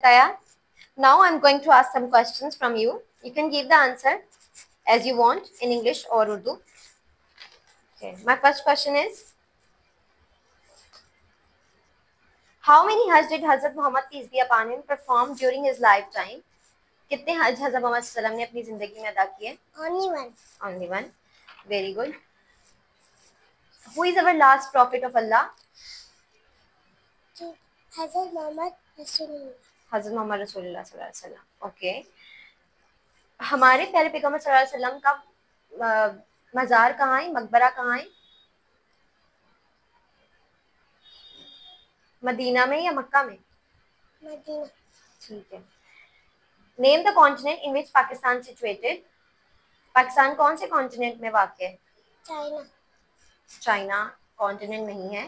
Taya, now I'm going to ask some questions from you. You can give the answer as you want in English or Urdu. Okay, my first question is, how many Hajj did Hazrat Muhammad peace be upon him perform during his lifetime? कितने हज हज़रत मोहम्मद सल्लल्लाहु अलैहि वसल्लम ने अपनी जिंदगी में अदा किए? Only one. Only one. Very good. Who is our last prophet of Allah? Hazrat Muhammad Rasulullah. हज़रत मोहम्मद रसूलुल्लाह सल्लल्लाहु अलैहि वसल्लम. ओके. हमारे प्यारे पैगंबर सल्लल्लाहु अलैहि वसल्लम का मज़ार कहाँ है, मकबरा कहाँ है? मदीना में या मक्का में? मदीना. ठीक है. Name the continent in which Pakistan situated. Pakistan कौन से कॉन्टिनेंट में वाक़ है? चाइना. चाइना कॉन्टिनेंट नहीं है,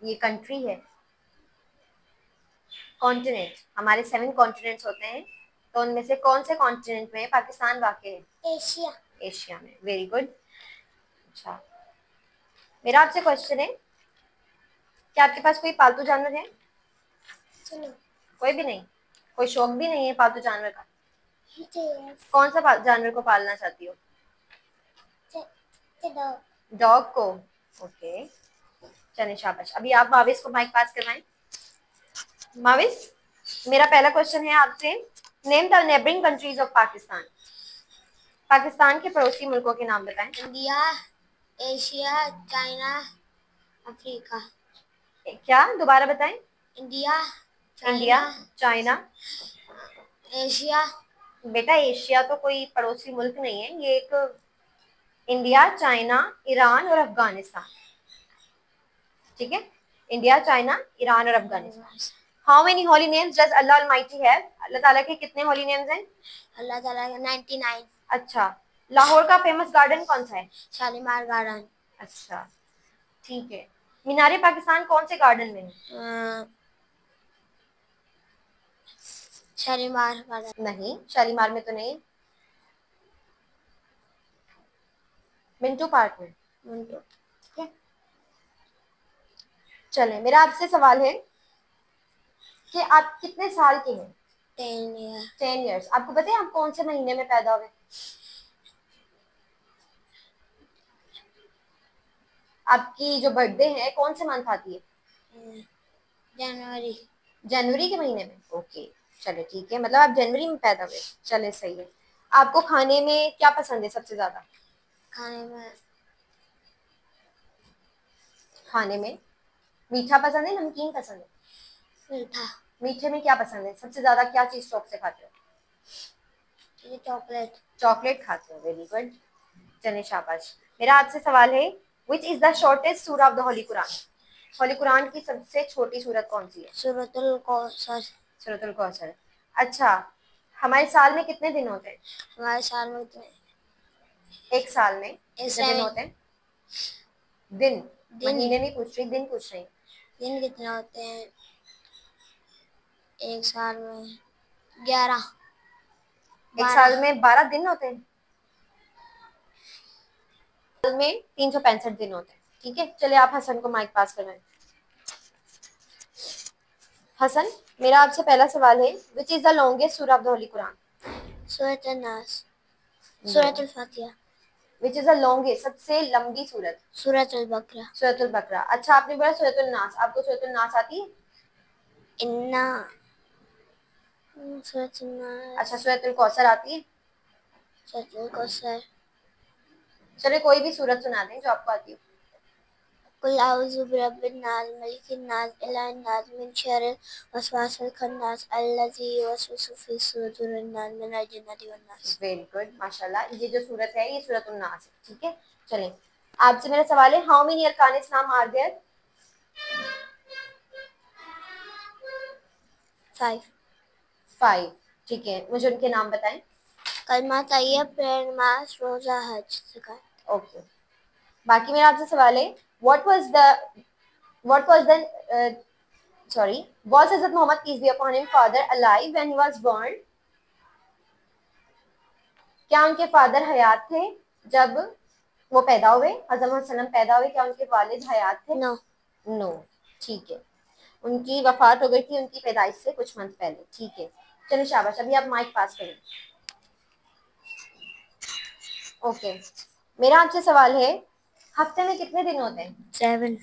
ये कंट्री है. कॉन्टिनेंट, हमारे 7 कॉन्टिनेंट्स होते हैं, तो उनमें से कौन से कॉन्टिनेंट में पाकिस्तान वाक़ है? एशिया. एशिया में. Very good. अच्छा, मेरा आपसे क्वेश्चन है, क्या आपके पास कोई पालतू जानवर है? सुनो. कोई भी नहीं? कोई शौक भी नहीं है पालतू जानवर का? Yes. कौन सा जानवर को पालना चाहती हो? डॉग. डॉग को. ओके, चलिए शाबाश. अभी आप माविस को माइक पास करवाएं. माविस, मेरा पहला क्वेश्चन है आपसे, name the neighbouring countries of Pakistan. Pakistan के पड़ोसी मुल्कों के नाम बताएं. India, Asia, China, Africa. क्या, दोबारा बताएं. India, India, China, China. Asia. बेटा एशिया तो कोई पड़ोसी मुल्क नहीं है, ये एक इंडिया, चाइना, ईरान और अफगानिस्तान. ठीक है, इंडिया, चाइना, ईरान और Afghanistan. How many holy names does Allah almighty have. Allah ताला के कितने होली नेम्स हैं? अल्लाह ताला के 99. अच्छा, लाहौर का फेमस गार्डन कौन सा है? शालीमार गार्डन. अच्छा, ठीक है. मीनारे पाकिस्तान कौन से गार्डन में है? शालीमार गार्डन. नहीं, शालीमार में तो नहीं. मिंटू पार्क में. मिंटू. ठीक है, चले. मेरा आपसे सवाल है कि आप कितने साल के हैं? 10 ईयर. 10 ईयर्स. आपको पता है आप कौन से महीने में पैदा हुए? आपकी जो बर्थडे है कौन से मंथ आती है? जनवरी. जनवरी के महीने में. ओके, चले ठीक है, मतलब आप जनवरी में पैदा हुए. चले सही है. आपको खाने में क्या पसंद है सबसे ज्यादा? खाने में मीठा पसंद है, नमकीन पसंद है? मीठा. मीठे में क्या पसंद है सबसे ज्यादा, क्या चीज शौक से खाते हो? चॉकलेट. चॉकलेट खाते हो. वेरी गुड, चले शाबाश. मेरा आपसे सवाल है, विच इज द शॉर्टेस्ट सूरा ऑफ द होली कुरान. होली कुरान की सबसे छोटी सूरत कौन सी है? सूरतुल कौसर. सूरतुल कौसर. अच्छा, हमारे साल में कितने दिन होते हैं? हमारे साल में एक साल में कितने दिन होते हैं? दिन. महीने नहीं पूछ रही, दिन पूछ रही. दिन कितने होते हैं एक साल में? 11. एक साल में 12 दिन होते हैं. साल में 365 दिन होते हैं. ठीक है, चलिए आप हसन को माइक पास करवाएं. हसन, मेरा आपसे पहला सवाल है, विच इज द लॉन्गेस्ट सूरा ऑफ द होली कुरान. सूरतुल नास. सूरतुल फातिहा. विच इज द लॉन्गेस्ट, सबसे लंबी सूरत. सूरतुल बकरा. सूरतुल बकरा. अच्छा, आपने बोला सूरतुल नास. आपको सूरतुल नास आती है? इन्ना. सूरतुल नास. अच्छा, सूरतुल कौसर आती है? सूरतुल कौसर. चलिए कोई भी सूरत सुना दें जो आपको आती हो. कुल आउज़ु बिरब्बिन नास, मलिकिन नास, इलाहिन नास, मिन शर्रिल वसवासिल खन्नास, अल्लज़ी युवस्विसु फी सुदूरिन नास मिनल जिन्नति वन नास. वेरी गुड, माशाल्लाह. ये जो सूरत है ये सूरतुल नास है. ठीक है, चलें. आपसे मेरा सवाल है, हाउ मेनी अरकान इस्लाम आर देयर. 5. ठीक है, मुझे उनके नाम बताएं. कलमा तैयब, प्रेयर, नमाज, रोजा, हज, ज़कात. ओके. बाकी मेरा आपसे सवाल है, what was the sorry, was Hazrat Muhammad peace be upon him father alive when he was born. क्या उनके फादर हयात थे जब वो पैदा हुए? हज़रत मोहम्मद सल्लम पैदा हुए, क्या उनके वालिद हयात थे? नो. नो. ठीक है. उनकी वफात हो गई थी उनकी पैदाइश से कुछ मंथ पहले। ठीक है, चलो शाबाश, अभी आप माइक पास करें। ओके, मेरा आपसे सवाल है, हफ्ते में कितने दिन होते हैं? 7.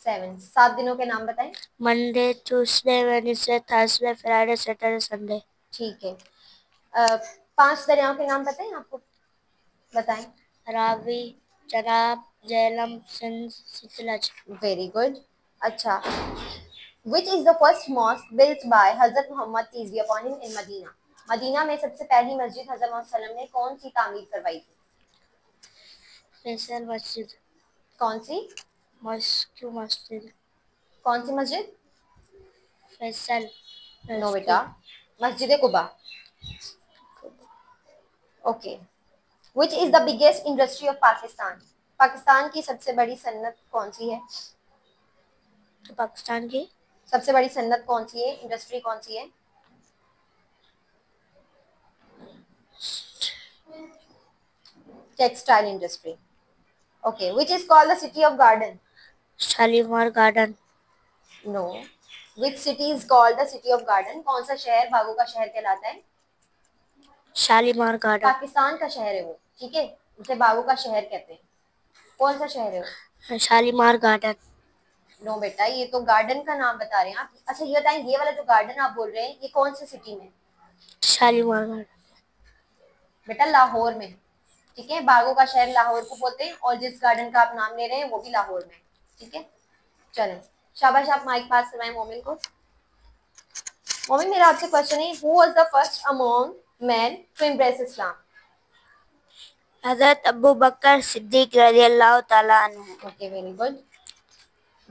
7। 7 दिनों के नाम बताएं। Monday, Tuesday, Wednesday, Thursday, Friday, Saturday, Sunday. ठीक है, 5 दरियाओं के नाम बताएं आपको, बताएं। रावी, चनाब, झेलम, सिंध, सतलज। Very good. अच्छा, which is the first mosque built by Hazrat Muhammad peace be upon him in Medina? Medina में सबसे पहली मस्जिद हजरत मोहम्मद सल्लल्लाहु अलैहि वसल्लम ने कौन सी तामीर करवाई थी? फैसल मस्जिद। कौन सी? मस्क्यू मस्जिद। कौन सी मस्जिद? फैसल नो बेटा, मस्जिद Quba. Okay, which is the biggest industry of Pakistan? Pakistan की सबसे बड़ी सन्नत कौन सी है? पाकिस्तान की सबसे बड़ी सन्नत कौन सी है, इंडस्ट्री कौन सी है? Textile industry. Okay, which is called the city of garden? Shalimar garden. No, which city is called the city of garden? कौन सा शहर बागों का शहर कहलाता है? शालीमार गार्डन। पाकिस्तान का शहर है वो, ठीक है, उसे बागों का शहर कहते हैं। कौन सा शहर है वो? शालीमार गार्डन। नो बेटा, ये तो गार्डन का नाम बता रहे हैं आप। अच्छा ये बताएं, ये वाला जो गार्डन आप बोल रहे हैं ये कौन सी सिटी में? शालीमार गार्डन। बेटा लाहौर में, ठीक है, बागों का शहर लाहौर को बोलते हैं, और जिस गार्डन का आप नाम ले रहे हैं वो भी लाहौर में, ठीक है। चलें, शाबाश, आप माइक पास करवाएं मोमिन को। मोमिन, मेरा आपसे क्वेश्चन है, who was the first among man to embrace Islam? Hazrat Abu Bakr Siddiq रज़ियल्लाहु ताला अन्हु। Okay, very good.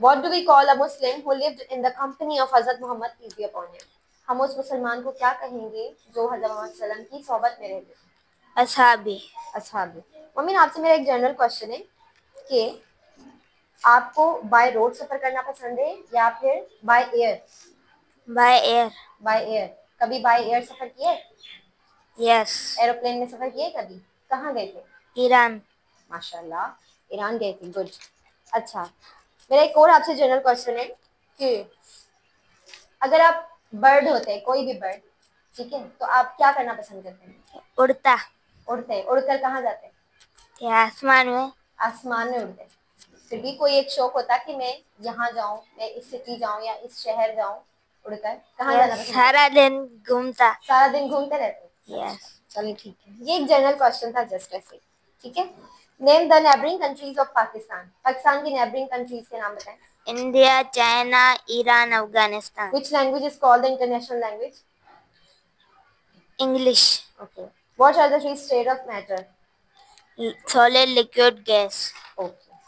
What do we call a Muslim who lived in the company of Hazrat Muhammad peace be upon him? हम उस मुसलमान को क्या कहेंगे जो हज़रत मोहम्मद सल्लम की सोबत में रहते? असहाबी। असहाबी। मम्मी, आपसे मेरा एक जनरल क्वेश्चन है कि आपको बाय रोड सफर करना पसंद है या फिर by air? By air. By air. कभी बाय एयर सफर किए? यस। एरोप्लेन में सफर किए कभी? कहाँ गए थे? ईरान। माशाल्लाह, ईरान गए थे, गुड। अच्छा, मेरा एक और आपसे जनरल क्वेश्चन है कि अगर आप बर्ड होते हैं, कोई भी बर्ड, ठीक है, तो आप क्या करना पसंद करते हैं? उड़ता। उड़ते हैं। उड़कर कहाँ जाते हैं? ये आसमान में। आसमान में उड़ते हैं। फिर भी कोई एक शौक होता कि मैं यहाँ जाऊँ, मैं इस सिटी जाऊँ या इस शहर जाऊँ, उड़कर कहाँ जाना पसंद? सारा दिन घूमता। सारा दिन घूमते रहते हैं। यस। चलिए ठीक है, ये एक जनरल क्वेश्चन था, जस्ट ऐसे, ठीक है। Name the neighbouring countries of Pakistan. Pakistan की नेबरिंग कंट्रीज के नाम बताएं। India, China, Iran, Afghanistan. Which language is called the international language? English. Okay. What are the three states of matter? Solid, liquid, gas. Okay.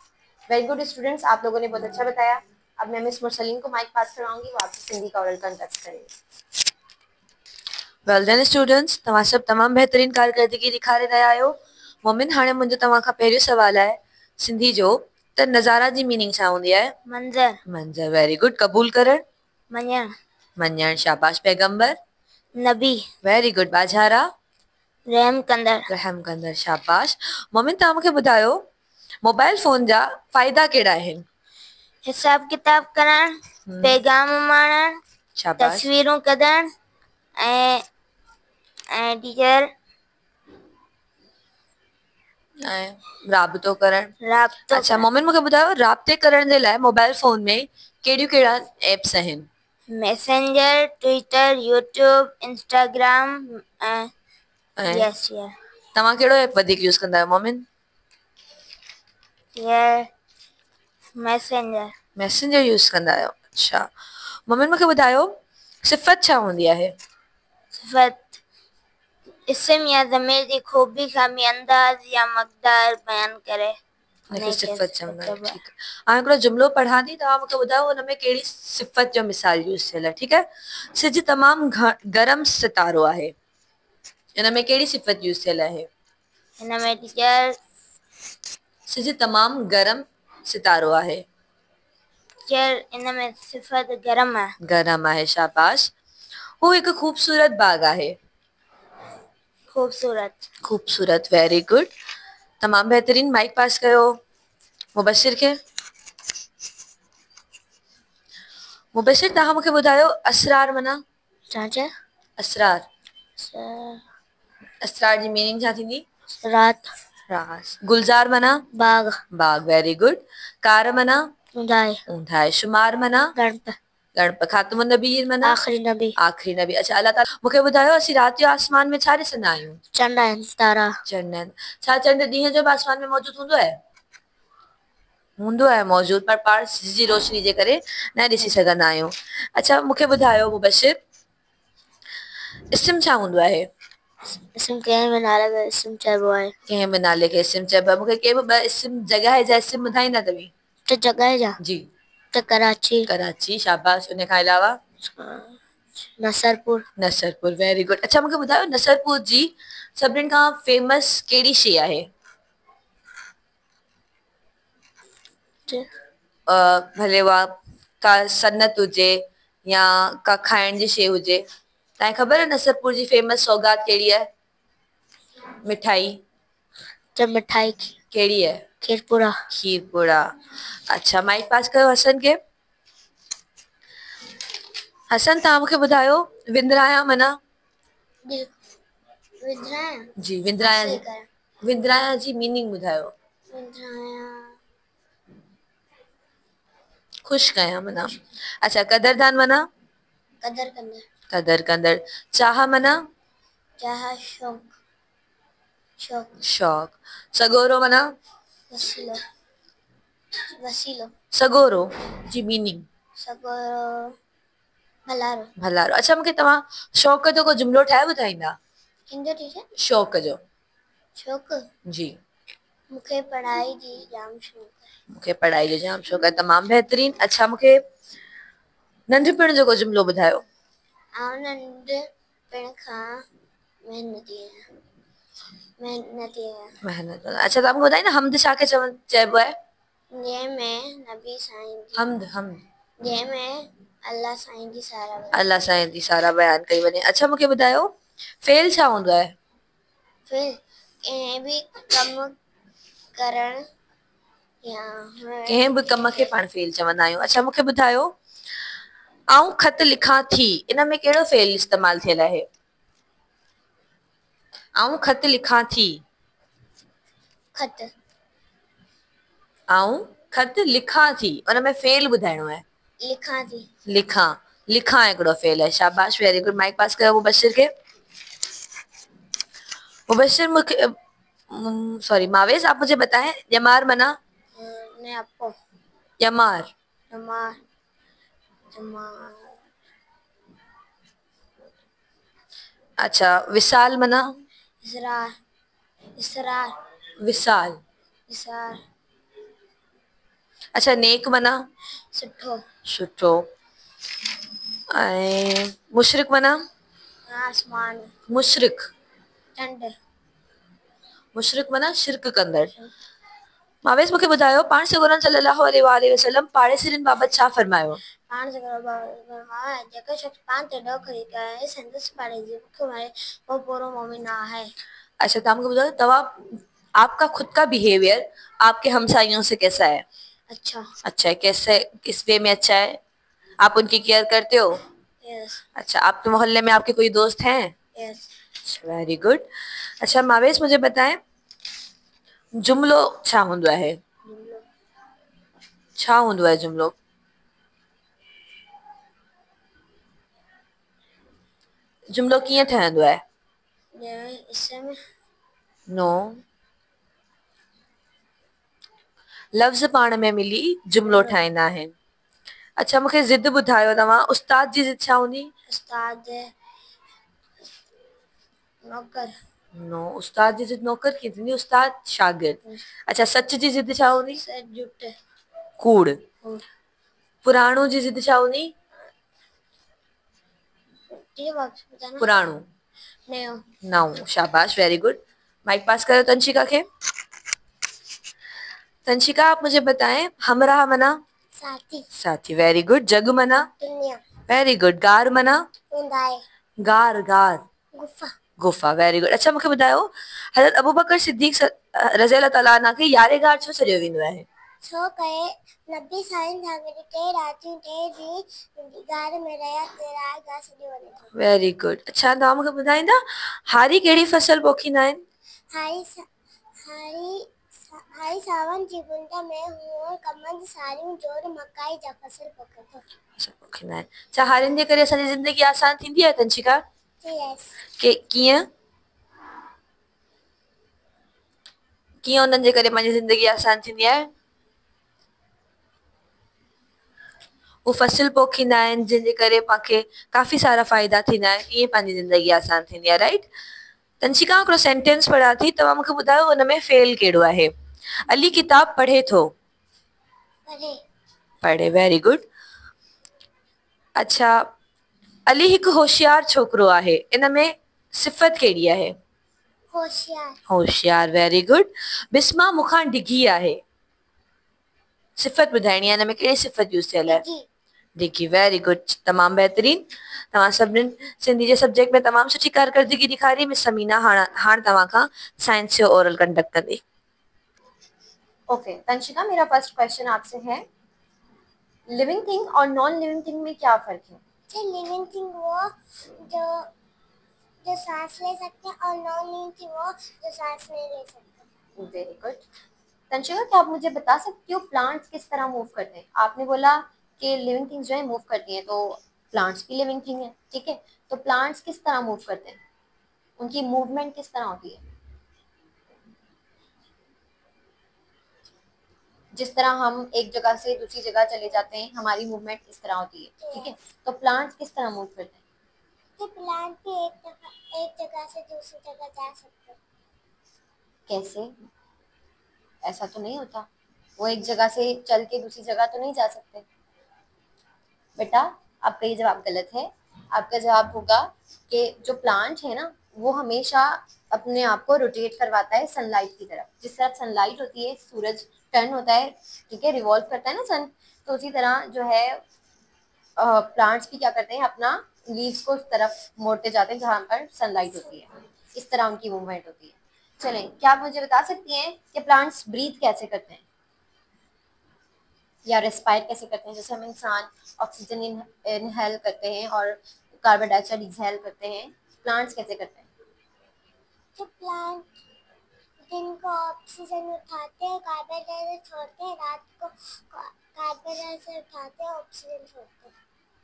Very good students, आप लोगों ने बहुत अच्छा बताया। अब मैं मिस मुरसलीन को माइक पास कराऊंगी, वो आपसे सिंधी का ओरल कंटेस्ट करेंगे। वेल डन स्टूडेंट्स, तव्हां सभु तमामु बहितरीन कारकर्दगी ॾेखारे रहिया आहियो। मोमिन, हाणे मुंहिंजो तव्हां खां पहिरियों सुवालु आहे सिंधी जो, त नज़ारा जी मीनिंग छा हूंदी आहे? मंज़र। मंज़र। Very good. क़बूल करणु? मञणु। मञणु। शाबाश। पैगंबर? नबी। Very good. बाझारा? रहम कंदड़। रहम कंदड़। शाबाश। मोमिन, तव्हां मूंखे ॿुधायो मोबाइल फोन जा फ़ाइदा कहिड़ा आहिनि? हिसाब किताब करणु, पैगाम माणणु, शाबाश। तस्वीरूं कढणु ऐं टीचर ऐं राबितो करणु। राब्तो। अच्छा मोमिन, मूंखे ॿुधायो राब्ते करण जे लाइ मोबाइल फोन में कहिड़ियूं कहिड़ा एप्स आहिनि? मैसेंजर, ट्विटर, यूट्यूब, इंस्टाग्राम ऐं यस यार। तव्हां कहिड़ो ऐप वधीक यूज़ कंदा आहियो मोमिन? यार मैसेंजर। मैसेंजर यूज़ कंदा आहियो। अच्छा मोमिन, मूंखे ॿुधायो सिफ़त छा हूंदी आहे? सिफ़त इसम या ज़मीर जी खूबी, खामी, अंदाज़ या मक़दार बयान करे हिनखे सिफ़त चवंदा आहियूं। ठीकु आहे। हाणे हिकिड़ो जुमिलो पढ़ां थी, तव्हां मूंखे ॿुधायो हुन में कहिड़ी सिफ़त जो मिसाल यूज़ थियल आहे। ठीकु आहे। सिज तमामु गरम सितारो आहे, हिन में कहिड़ी सिफ़त यूज़ थियल आहे? हिन में टीचर सिज तमामु गरम सितारो आहे। टीचर इन में सिफ़त गरम आहे। गरम आहे। शाबाश। हू हिकु ख़ूबसूरत बाग़ आहे। खूबसूरत। खूबसूरत। Very good. तमामु बहितरीन। माइक पास कयो मुबशिर खे। मुबशिर तव्हां मूंखे ॿुधायो असरार माना चाचा असरार स- असरार जी मीनिंग छा थींदी? रात रास। गुलजार माना बाग बाग, वेरी गुड। कार माना उदाय ऊंधाए। शुमार माना गणप गणप। खातमुन नबीर माना आखिरी नबी आखिरी नबी। अच्छा अल्लाह ताला मूंखे ॿुधायो असीं राति जो आसमान में छा ॾिसंदा आहियूं? चंड आहिनि तारा चंड आहिनि। छा चंड ॾींहं जो बि आसमान में मौजूद हूंदो आहे? हूंदो आहे मौजूद, पर पाण सिज जी रोशनी जे करे न ॾिसी सघंदा आहियूं। अच्छा मूंखे ॿुधायो मुबशिर इस्म छा हूंदो आहे? इस्म कंहिं बि नाले जो इस्म चइबो आहे। कंहिं बि नाले खे इस्म चइबो आहे। मूंखे के बि ॿ इस्म जॻह जा इस्म ॿुधाईंदा तव्हीं? त जॻह जा जी त कराची कराची, शाबाश। उन खां अलावा नसरपुर नसरपुर, वेरी गुड। अच्छा मूंखे ॿुधायो नसरपुर जी सभिनीनि खां फेमस कहिड़ी शइ आहे? भले उहा का सनत हुजे या का खाइण जी शइ हुजे। तव्हांखे ख़बर आहे नसरपुर जी फेमस सौगात कहिड़ी आहे? मिठाई त मिठाई कहिड़ी आहे? खीरपुरा खीरपुरा। अच्छा माइक पास कयो हसन खे। हसन तव्हां मूंखे ॿुधायो विंदराया माना? विंदराया जी विंदराया जी मीनिंग ॿुधायो। ख़ुशि कयां माना। अच्छा कदरदान माना? कदर कंदड़ कदर कंदड़। चाह माना? चाह शौक़ शौक़ शौक़। सगोरो माना? वसीलो वसीलो सगोरो जी मीनिंग? सगोरो भलारो भलारो। अच्छा मूंखे तव्हां शौक़ जो को जुमिलो ठाहे ॿुधाईंदा? हिंदो टीचर शौक़ जो। शौक़ जी मूंखे पढ़ाई जी जाम शौक़ आहे। मूंखे पढ़ाई जो जाम शौक़ आहे, तमामु बहितरीन। अच्छा मूंखे नंढपण जो को जुमिलो ॿुधायो? आउं नंढपण खां महिनती आहियां। महिनत। अच्छा तव्हां मूंखे ॿुधाईंदा हम्द छा खे चइबो आहे? जंहिंमें नबी साईं जी हम्द हम्द जंहिंमें अल्लाह साईं जी सारा अल्लाह साईं जी सारा बयान कई वञे। अच्छा मूंखे ॿुधायो फेल छा हूंदो आहे? फिर कंहिं बि कमु करण या कंहिं बि कम खे पाण फेल चवंदा आहियूं। अच्छा मूंखे ॿुधायो आउं ख़त लिखां थी, इन में कहिड़ो फेल इस्तेमालु थियल आहे? आउं ख़त लिखां थी। खत आउं ख़त लिखां थी, उन में फेल ॿुधाइणो आहे। लिखां थी लिखां लिखां हिकिड़ो फेल आहे। शाबाश, वेरी गुड। माइक पास कयो मुबशिर खे। मुबशिर मूंखे सॉरी मावेज आप मुझे बताएं यमार मना? ने आपको यमार जमा जमा अच्छा विसाल मना? इसरार इसरार विसाल। इसरार अच्छा नेक मना? सुठो सुठो। ऐं मुशरिक मना? आसमान मुशरिक चंड मुशरिक मना शिरक कंदड़। मावेज मूंखे ॿुधायो पाण सॻोरन सल्लल्लाहु अलैहि वसल्लम पाड़ेसिरनि बाबति छा फरमायो? पाण जेको शख़्स पाण ते ॾोह खणी करे संदसि पाड़े जी बुख मारे वो पूरो मोमिन आहे। अच्छा तव्हां मूंखे ॿुधायो तव्हां आपका खुद का बिहेवियर आपके हमसाइयों से कैसा है? अच्छा अच्छा है। कैसे किस वे में अच्छा है? आप उनकी केयर करते हो? यस अच्छा आपके मोहल्ले में आपके कोई दोस्त हैं? Yes very good. अच्छा मावेश मुझे बताएं जुमिलो छा हूंदो आहे? छा हूंदो आहे जुमिलो? जुमिलो कीअं ठहंदो आहे? इसमें नो लफ़्ज़ पाण में मिली जुमिलो ठाहींदा आहिनि। अच्छा मूंखे ज़िद ॿुधायो तव्हां उस्ताद जी ज़िद छा हूंदी? उस्ताद नौकर नो उस्ताद जी ज़िद नौकर कीअं थींदी? उस्ताद शागिर्द। अच्छा सच जी ज़िद छा हूंदी? झूठ कूड़। पुराणो जी ज़िद छा हूंदी? पुराणो नयो नओं। शाबाश, वेरी गुड। माइक पास करो तंशिका खे। तंशिका आप मुझे बताएं हमराह मना? साथी साथी, वेरी गुड। जग मना? दुनिया वेरी गुड। गार मना? ऊंदाए गार गार गुफा गुफा, वेरी गुड। अच्छा मूंखे ॿुधायो हज़रत अबू बकर सिद्दीक़ रज़ी अल्लाह ताला अन्हु खे यारे गार छो सॾियो वेंदो आहे? सो गए नब्बे साइन धागरे ते राती ते दी घर में रहा तेरा गा सॼो वञे थो। Very good. अच्छा तव्हां मूंखे ॿुधाईंदा हारी कहिड़ी फसल पोखींदा आहिनि? हारी सावन जी बूंद में हुओ कमंद सारियूं जोर मकाई जा फसल पोखे थो। फसल पोखींदा आहिनि। छा हारियुनि जे करे असांजी ज़िंदगी आसान थींदी आहे तंशिका? यस। कीअं कीअं उन्हनि जे करे पंहिंजी ज़िंदगी आसान थींदी आहे? हू फसल पोखींदा आहिनि जंहिंजे करे पाणखे काफ़ी सारा फ़ाइदा थींदा आहिनि, ईअं पंहिंजी ज़िंदगी आसान थींदी आहे, राइट? तंशिका हिकिड़ो सेंटेंस पढ़ा थी, तव्हां मूंखे ॿुधायो हुन में फेल कहिड़ो आहे? अली किताब पढ़े थो। पढ़े, वेरी गुड। अच्छा, अली हिकु होशियार छोकिरो आहे, इन में सिफ़त कहिड़ी आहे? होशियार, वेरी गुड। बिस्मा मूंखां डिघी आहे, सिफ़त ॿुधाइणी आहे, हिन में कहिड़ी सिफ़त यूज़ थियल आहे? डिघी, वेरी गुड, तमामु बहितरीन। तव्हां सभिनीनि सिंधी जे सब्जेक्ट में तमामु सुठी कारकर्दगी ॾेखारी। मिस समीना हाणे तव्हां खां साइंस जो ओरल कंडक्ट कंदी। ओके तंशिका, मेरा फर्स्ट क्वेश्चन आपसे है, लिविंग थिंग और नॉन लिविंग थिंग में क्या फर्क है? लिविंग थिंग वो जो सांस ले सकते हैं और नॉन लिविंग थिंग वो जो सांस नहीं ले सकते। Very good. तंशिका, क्या आप मुझे बता सकती हो प्लांट्स किस तरह मूव करते हैं? आपने बोला कि लिविंग थिंग्स जो है मूव करती हैं, तो प्लांट्स भी लिविंग थिंग है, ठीक है? तो प्लांट्स किस तरह मूव करते हैं, उनकी मूवमेंट किस तरह होती है? जिस तरह हम एक जगह से दूसरी जगह चले जाते हैं, हमारी मूवमेंट इस तरह होती है, ठीक है? तो प्लांट्स किस तरह मूव करते हैं? तो प्लांट भी एक जगह से दूसरी जगह जा सकते हैं। कैसे? ऐसा तो नहीं होता, वो एक जगह से चल के दूसरी जगह तो नहीं जा सकते। बेटा, आपका ये जवाब गलत है। आपका जवाब होगा कि जो प्लांट है ना, वो हमेशा अपने आप को रोटेट करवाता है सनलाइट की तरफ। जिस तरह सनलाइट होती है, सूरज टर्न होता है, ठीक है, रिवॉल्व करता है ना सन, तो उसी तरह जो है प्लांट्स भी क्या करते हैं, अपना लीव्स को उस तरफ मोड़ते जाते हैं जहाँ पर सनलाइट होती है। इस तरह उनकी मूवमेंट होती है। चलें, क्या आप मुझे बता सकती हैं कि प्लांट्स ब्रीथ कैसे करते हैं या रेस्पायर कैसे करते हैं? जैसे हम इंसान ऑक्सीजन इनहेल करते हैं और कार्बन डाइऑक्साइड एक्सहेल करते हैं, प्लांट्स कैसे करते हैं? तो प्लांट दिन को ऑक्सीजन उठाते हैं, कार्बन डाइऑक्साइड छोड़ते हैं, रात को कार्बन डाइऑक्साइड उठाते हैं, ऑक्सीजन छोड़ते हैं।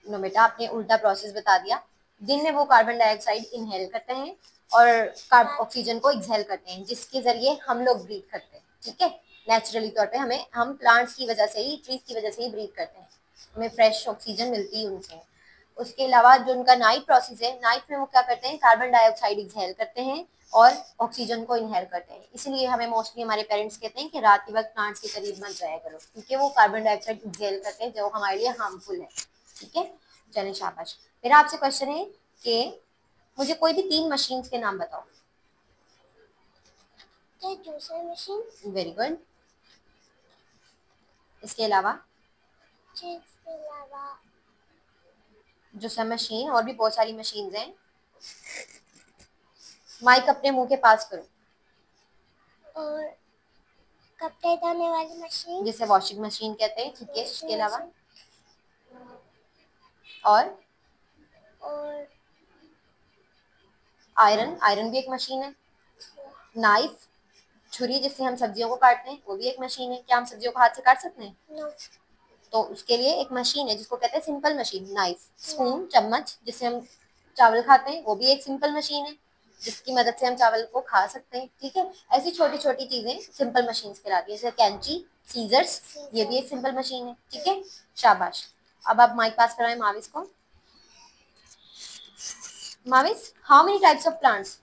नो बेटा, आपने उल्टा प्रोसेस बता दिया। दिन में वो कार्बन डाइऑक्साइड इनहेल करते हैं और ऑक्सीजन को एक्सहेल करते हैं, जिसके जरिए हम लोग ब्रीथ करते हैं, ठीक है? नेचुरली तौर पे हम प्लांट्स की वजह से ही, ट्रीज की वजह से ही ब्रीथ करते हैं, हमें फ्रेश ऑक्सीजन मिलती है उनसे। उसके अलावा जो उनका नाइट प्रोसेस है, नाइट में वो क्या करते हैं, कार्बन डाइऑक्साइड एक्सहेल करते हैं और ऑक्सीजन को इनहेल करते हैं। इसलिए हमें मोस्टली हमारे पेरेंट्स कहते हैं कि रात के वक्त प्लांट्स के करीब मत जाया करो, क्योंकि वो कार्बन डाइऑक्साइड एक्सहेल करते हैं जो हमारे लिए हार्मफुल है, ठीक है? चलें, शाबाश। मेरा आपसे क्वेश्चन है कि मुझे कोई भी 3 मशीन्स के नाम बताओ। Juicer machine. Very good. इसके अलावा? जूसर मशीन, और भी बहुत सारी मशीन्स हैं। माइक अपने मुंह के पास करो। और कपड़े धोने वाली मशीन, जिसे वॉशिंग मशीन कहते हैं, ठीक है? इसके अलावा? और आयरन भी एक मशीन है। नाइफ, छुरी जिससे हम सब्जियों को काटते हैं, वो भी एक मशीन है। क्या हम सब्जियों को हाथ से काट सकते हैं? No. तो उसके लिए एक मशीन है जिसको कहते हैं सिंपल मशीन। नाइफ, स्पून, चम्मच जिससे हम चावल खाते हैं, वो भी एक सिंपल मशीन है जिसकी मदद से हम चावल को खा सकते हैं, ठीक है? ऐसी छोटी छोटी चीजें सिंपल मशीन कहलाती है, जैसे कैंची, सीजर्स, ये भी एक सिंपल मशीन है, ठीक है? शाबाश। अब आप माइक पास कराएं माविस को। Mavis, how many types of plants?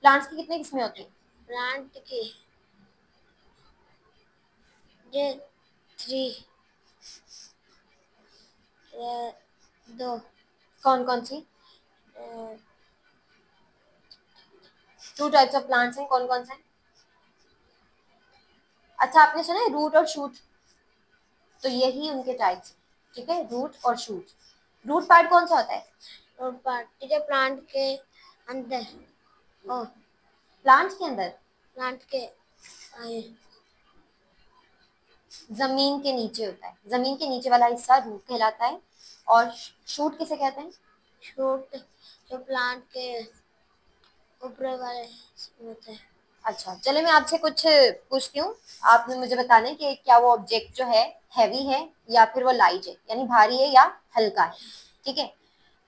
Plants की कितनी किस्में होती हैं? प्लांट की 3 2। कौन कौन सी? 2 टाइप्स ऑफ प्लांट्स हैं, कौन कौन से? अच्छा, आपने सुना है रूट और शूट? तो यही उनके टाइप्स, ठीक है? रूट और शूट। रूट पार्ट कौन सा होता है? रूट पार्ट जो प्लांट के अंदर, ओ, प्लांट के अंदर? प्लांट के जमीन के नीचे होता है, जमीन के नीचे वाला हिस्सा रूट कहलाता है। और शूट किसे कहते हैं? शूट जो प्लांट के ऊपर वाले होते हैं। अच्छा, चलिए मैं आपसे कुछ पूछती हूँ, आपने मुझे बताना है कि क्या वो ऑब्जेक्ट जो है हैवी है या फिर वो लाइट है, यानी भारी है या हल्का है। ठीक है,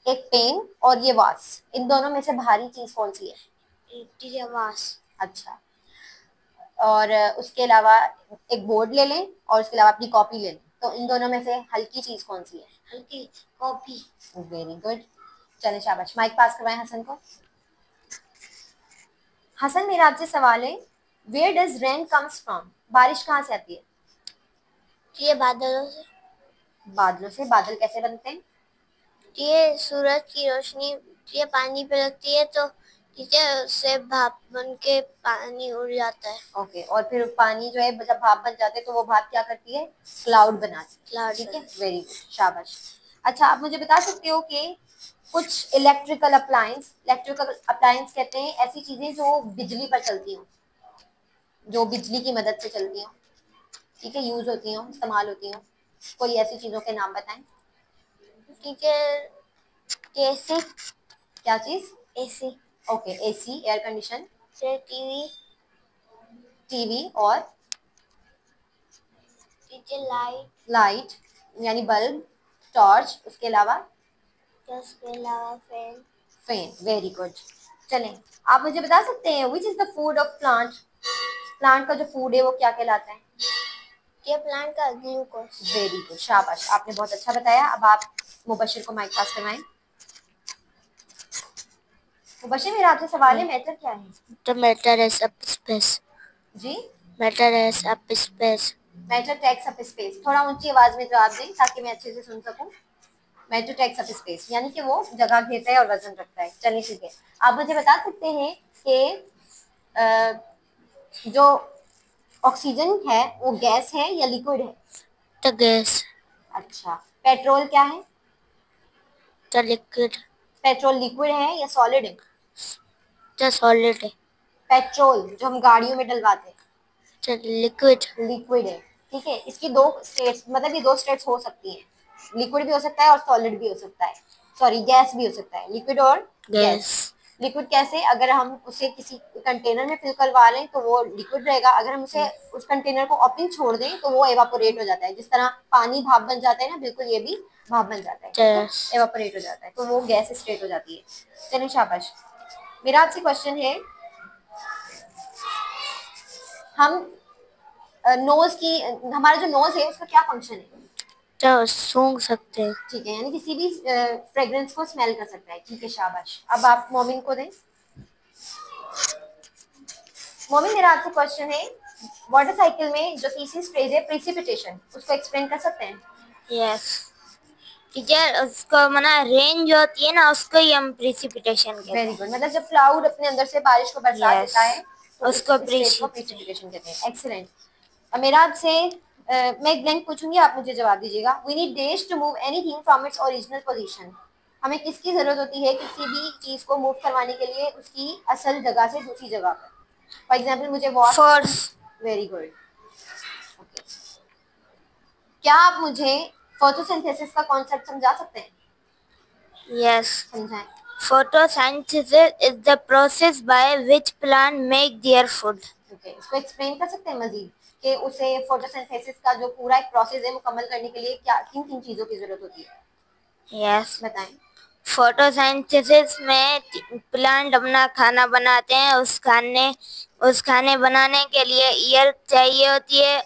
एक पेन और ये वास, इन दोनों में से भारी चीज कौन सी है? वास। अच्छा, और उसके अलावा एक बोर्ड ले लें और उसके अलावा अपनी कॉपी ले लें, तो इन दोनों में से हल्की चीज कौन सी है? हल्की कॉपी। वेरी गुड, चले शाबाश, माइक पास करवाएं हसन को। हसन, मेरा आपसे सवाल है, where does rain comes from? बारिश कहाँ से आती है? ये बादलों से। बादलों से। बादल कैसे बनते हैं? ये सूरज की रोशनी ये पानी पे लगती है तो ठीक है, उससे भाप बन के पानी उड़ जाता है। ओके, और फिर पानी जो है जब भाप बन जाते हैं तो वो भाप क्या करती है? क्लाउड बनाती है। क्लाउड। ठीक है, वेरी गुड, शाबाश। अच्छा, आप मुझे बता सकते हो कि कुछ इलेक्ट्रिकल अप्लायंस कहते हैं ऐसी चीजें जो बिजली पर चलती हो, जो बिजली की मदद से चलती हो, ठीक है, यूज होती हो, इस्तेमाल होती हो, कोई ऐसी चीजों के नाम बताएं। ठीक है, एसी। क्या चीज? AC. Okay, AC, air condition. TV. TV और ठीक है, लाइट। लाइट यानी बल्ब, टॉर्च, उसके अलावा उसके अलावा फैन। फैन। Very good. चलें, आप मुझे बता सकते हैं विच is the food of plant? Plant का जो फूड है वो क्या कहलाता है? ये प्लांट का ग्लूकोज। वेरी गुड, शाबाश, आपने बहुत अच्छा बताया। अब आप मुबशिर को माइक पास करवाएं। मुबशिर, मेरा आपसे सवाल है, मैटर क्या है? The matter is up space. जी, Matter is up space. Matter takes up space. थोड़ा ऊंची आवाज में जवाब दें ताकि मैं अच्छे से सुन सकूं। मैटर टेक्स अप स्पेस यानी कि वो जगह घेरता है और वजन रखता है। चलिए ठीक है, आप मुझे बता सकते हैं कि जो ऑक्सीजन है वो गैस है या लिक्विड है? The gas. अच्छा, पेट्रोल क्या है? The liquid. पेट्रोल लिक्विड है या सॉलिड है? The solid. पेट्रोल जो हम गाड़ियों में डलवाते हैं, The liquid. लिक्विड है। ठीक है, इसकी दो स्टेट्स, मतलब ये दो स्टेट्स हो सकती हैं, लिक्विड भी हो सकता है और सॉलिड भी हो सकता है, सॉरी गैस भी हो सकता है, लिक्विड और गैस। Gas. लिक्विड कैसे? अगर हम उसे किसी कंटेनर में फिल करवा लें तो वो लिक्विड रहेगा, अगर हम उसे उस कंटेनर को ओपन छोड़ दें तो वो एवापोरेट हो जाता है, जिस तरह पानी भाप बन जाता है ना, बिल्कुल ये भी भाप बन जाता है, Yes. एवापोरेट हो जाता है, तो वो गैस स्टेट हो जाती है। चलिए शाबाश, मेरा आपसे क्वेश्चन है, हम नोज की, हमारा जो नोज है उसका क्या फंक्शन है? तो सूंघ सकते हैं। ठीक है, यानी किसी भी फ्रेग्रेंस को स्मेल कर सकता है। ठीक है, शाबाश। अब आप मोमिन को दें। मोमिन, मेरा आपसे क्वेश्चन है, वाटर साइकिल में जो तीसरी स्टेज है प्रिसिपिटेशन, उसको एक्सप्लेन कर सकते हैं? यस। ठीक है, उसको मना रेंज होती है ना, उसको ही हम प्रिसिपिटेशन कहते वेरी हैं। गुड, मतलब जब क्लाउड अपने अंदर से बारिश को बरसा Yes. देता है तो उसको उस स्टेज को प्रिसिपिटेशन कहते हैं। एक्सीलेंट। अब मेरा आपसे मैं एक ब्लैंक पूछूंगी, आप मुझे जवाब दीजिएगा। We need days to move anything from its original position. हमें किसकी जरूरत होती है किसी भी चीज को मूव करवाने के लिए उसकी असल जगह से दूसरी जगह पर? फॉर एग्जाम्पल मुझे वॉश। फोर्स। Very good. क्या आप मुझे फोटोसिंथेसिस का कॉन्सेप्ट समझा सकते हैं? यस। समझाएं। Photosynthesis is the process by which plant make their food. Okay, इसको एक्सप्लेन कर सकते हैं मजीद कि उसे फोटोसिंथेसिस का जो पूरा एक प्रोसेस है मुकम्मल करने के लिए क्या किन किन चीजों की जरूरत होती है? यस। बताएं। फोटोसिंथेसिस में प्लांट अपना खाना बनाते हैं, उस खाने बनाने के लिए एयर चाहिए होती है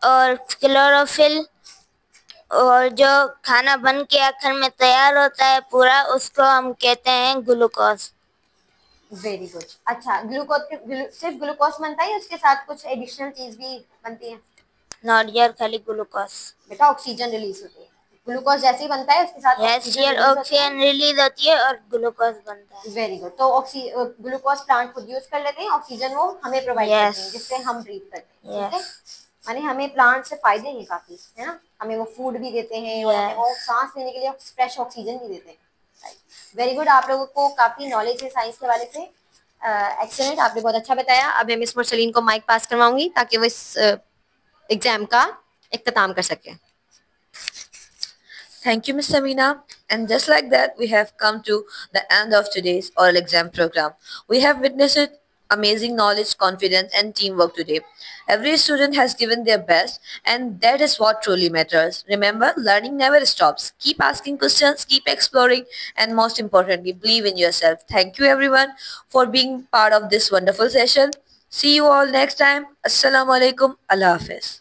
और क्लोरोफिल, और जो खाना बन के आखिर में तैयार होता है पूरा, उसको हम कहते हैं ग्लूकोज। Very good. अच्छा, सिर्फ ग्लूकोज बनता है या उसके साथ कुछ एडिशनल चीज भी बनती है? नॉट यार, खाली ग्लूकोज। बेटा, ऑक्सीजन रिलीज होती है, ग्लूकोज जैसे ही बनता है उसके साथ यस ऑक्सीजन यार, रिलीज होती है। ऑक्सीजन रिलीज होती है और ग्लूकोज बनता है। Very good. तो ग्लूकोज प्लांट खुद यूज कर लेते हैं, ऑक्सीजन वो हमें प्रोवाइड करते हैं जिससे हम ब्रीथ करते हैं। ठीक है, माने हमें प्लांट से फायदे हैं काफी, है ना, हमें वो फूड भी देते हैं और हमें वो सांस लेने के लिए फ्रेश ऑक्सीजन भी देते हैं। वेरी गुड, आप लोगों को काफी नॉलेज है साइंस के हवाले से। एक्सीलेंट, आपने बहुत अच्छा बताया। अब मैं मिस मुरसलीन को माइक पास करवाऊंगी ताकि वो इस एग्जाम का इख्तिताम कर सकें। Thank you, Ms. Samina. And just like that, we have come to the end of today's oral exam program. We have witnessed amazing knowledge, confidence, and teamwork today. Every student has given their best, and that is what truly matters. Remember, learning never stops. Keep asking questions, keep exploring, and most importantly, believe in yourself. Thank you, everyone, for being part of this wonderful session. See you all next time. Assalamu alaikum. Allah Hafiz.